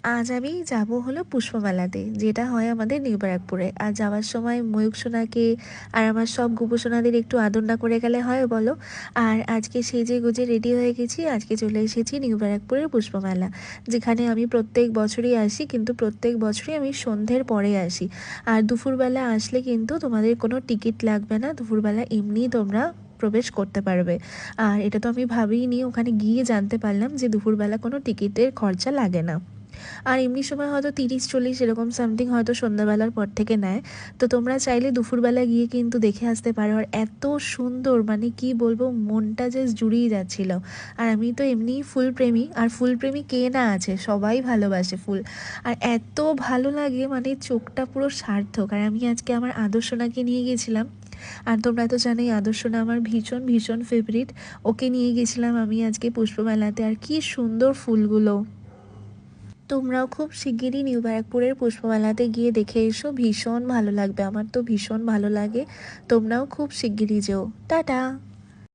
আজ আমি যাব হলো পুষ্পমেলাতে, যেটা হয় আমাদের নিউ ব্যারাকপুরে। আর যাওয়ার সময় ময়ূক সোনাকে আর আমার সব গোপসোনাদের একটু আদর না করে গেলে হয় বলো। আর আজকে সেজে গুজে রেডি হয়ে গেছি, আজকে চলে এসেছি নিউ ব্যারাকপুরের পুষ্পমেলা, যেখানে আমি প্রত্যেক বছরই আসি, কিন্তু প্রত্যেক বছরই আমি সন্ধ্যের পরে আসি। আর দুপুরবেলা আসলে কিন্তু তোমাদের কোনো টিকিট লাগবে না, দুপুরবেলা এমনিই তোমরা প্রবেশ করতে পারবে। আর এটা তো আমি ভাবিনি, ওখানে গিয়ে জানতে পারলাম যে দুপুরবেলা কোনো টিকিটের খরচা লাগে না। আর এমনি সময় হয়তো 30-40 এরকম সামথিং হয়তো সন্ধ্যাবেলার পর থেকে নেয়। তো তোমরা চাইলে দুপুরবেলা গিয়ে কিন্তু দেখে আসতে পারো। আর এত সুন্দর, মানে কি বলবো, মনটা জাস্ট জুড়িয়ে যাচ্ছিল। আর আমি তো এমনিই ফুল প্রেমী, আর ফুল প্রেমী কে না আছে, সবাই ভালোবাসে ফুল। আর এত ভালো লাগে, মানে চোখটা পুরো সার্থক। আর আমি আজকে আমার আদর্শনাকে নিয়ে গেছিলাম। আর তোমরা তো জানোই আদর্শনা আমার ভীষণ ভীষণ ফেভারিট। ওকে নিয়ে গেছিলাম আমি আজকে পুষ্পমেলাতে। আর কি সুন্দর ফুলগুলো! তোমরাও খুব শিগগিরই নিউ ব্যারাকপুরের পুষ্পমেলাতে গিয়ে দেখে এসো, ভীষণ ভালো লাগবে, আমার তো ভীষণ ভালো লাগে। তোমরাও খুব শিগগিরই যেও। টাটা।